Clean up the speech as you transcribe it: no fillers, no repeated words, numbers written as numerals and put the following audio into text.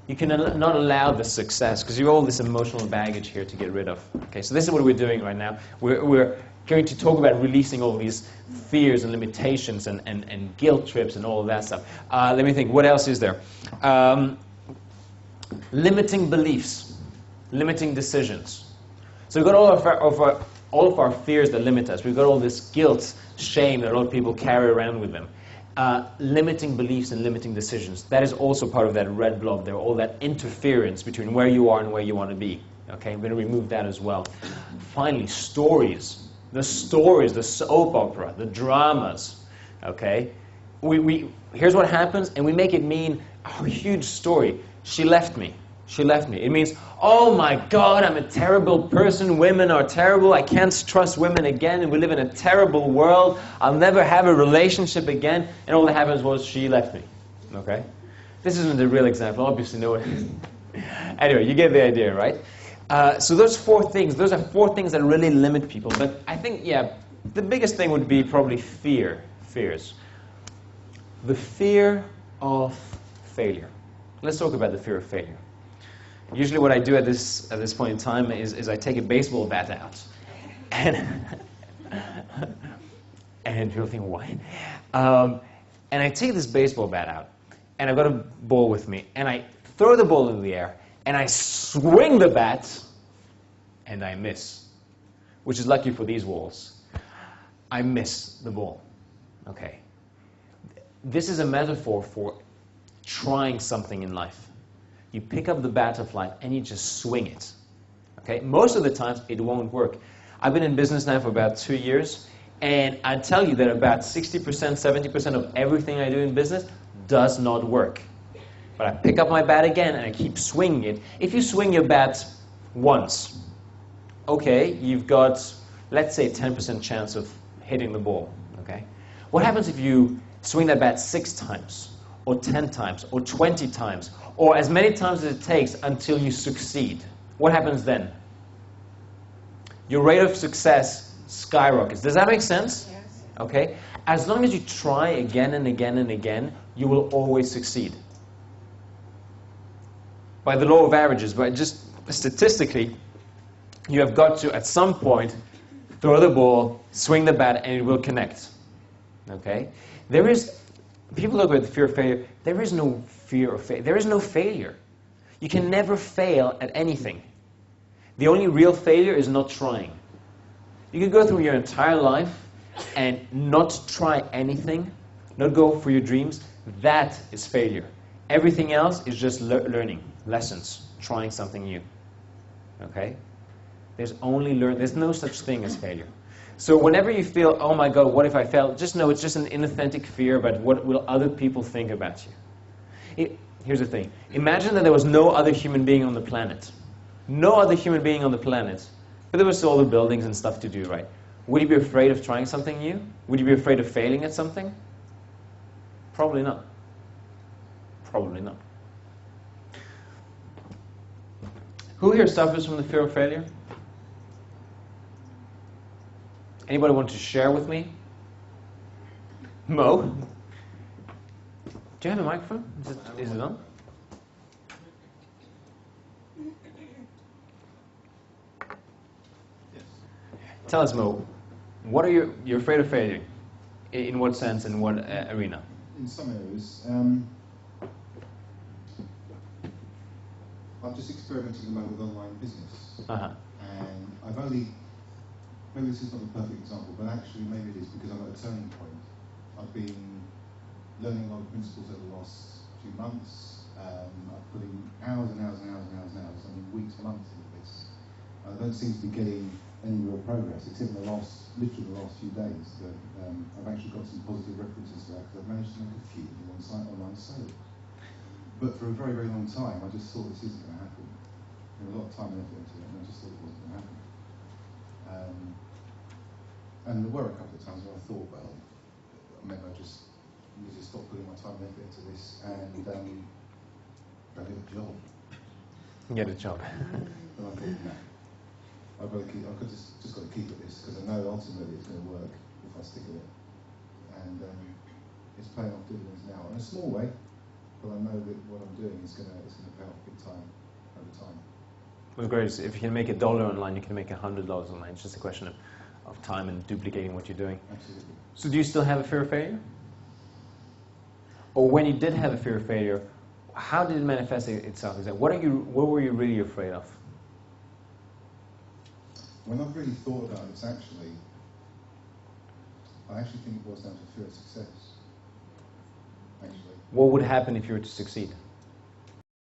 you can not allow the success, because you have all this emotional baggage here to get rid of. Okay, so this is what we're doing right now. We're going to talk about releasing all these fears and limitations and guilt trips and all of that stuff. Let me think, what else is there? Limiting beliefs, limiting decisions. So we've got all of our fears that limit us. We've got all this guilt, shame that a lot of people carry around with them. Limiting beliefs and limiting decisions. That is also part of that red blob there, all that interference between where you are and where you want to be. Okay, I'm going to remove that as well. Finally, stories. The stories, the soap opera, the dramas. Okay, here's what happens, and we make it mean a huge story. She left me. She left me. It means, oh my God, I'm a terrible person. Women are terrible. I can't trust women again. And we live in a terrible world. I'll never have a relationship again. And all that happens was she left me. Okay? This isn't a real example. Obviously, no one. Anyway, you get the idea, right? So those four things, those are four things that really limit people. But I think, yeah, the biggest thing would be probably fears. The fear of failure. Let's talk about the fear of failure. Usually what I do at this point in time is I take a baseball bat out. And people think, why? And I take this baseball bat out, and I've got a ball with me, and I throw the ball in the air, and I swing the bat, and I miss. Which is lucky for these walls. I miss the ball. Okay. This is a metaphor for trying something in life. You pick up the bat of life and you just swing it. Okay? Most of the times it won't work. I've been in business now for about 2 years, and I tell you that about 60%, 70% of everything I do in business does not work. But I pick up my bat again and I keep swinging it. If you swing your bat once, okay, you've got, let's say, 10% chance of hitting the ball. Okay? What happens if you swing that bat 6 times, or 10 times, or 20 times, or as many times as it takes until you succeed? What happens then? Your rate of success skyrockets. Does that make sense? Yes. Okay? As long as you try again and again and again, you will always succeed. By the law of averages, but just statistically, you have got to, at some point, throw the ball, swing the bat, and it will connect. Okay? People look at the fear of failure. There is no fear of failure. There is no failure. You can never fail at anything. The only real failure is not trying. You can go through your entire life and not try anything, not go for your dreams. That is failure. Everything else is just learning, lessons, trying something new. Okay? There's no such thing as failure. So whenever you feel, oh my God, what if I fail? Just know it's just an inauthentic fear about what will other people think about you. Here's the thing. Imagine that there was no other human being on the planet. No other human being on the planet. But there was all the buildings and stuff to do, right? Would you be afraid of trying something new? Would you be afraid of failing at something? Probably not. Probably not. Who here suffers from the fear of failure? Anybody want to share with me? Mo? Do you have a microphone? Is it on? Yes. Tell us, Mo, what are you're afraid of failure? In what sense, in what arena? In some areas, I'm just experimenting at the moment with online business. Uh-huh. And I've only, maybe this is not the perfect example, but actually maybe it is because I'm at a turning point. I've been learning a lot of principles over the last few months. I'm putting hours and hours and hours and hours and hours, I mean weeks, months into this. I don't seem to be getting any real progress, except in literally the last few days. That I've actually got some positive references to that because I've managed to make a few online sales. But for a very, very long time, I just thought this isn't going to happen. There was a lot of time and effort into it, and I just thought it wasn't going to happen. And there were a couple of times where I thought, well, maybe I just need to stop putting my time and effort into this and go get a job. Get a job. And I thought, no. I've just got to keep at this because I know ultimately it's going to work if I stick at it. And it's paying off dividends now in a small way, but I know that what I'm doing is going to pay off big time over time. What's great is if you can make $1 online, you can make $100 online. It's just a question of time and duplicating what you're doing. Absolutely. So do you still have a fear of failure? Or when you did have a fear of failure, how did it manifest itself? What were you really afraid of? When I've really thought about this, I actually think it boils down to fear of success. Actually. What would happen if you were to succeed?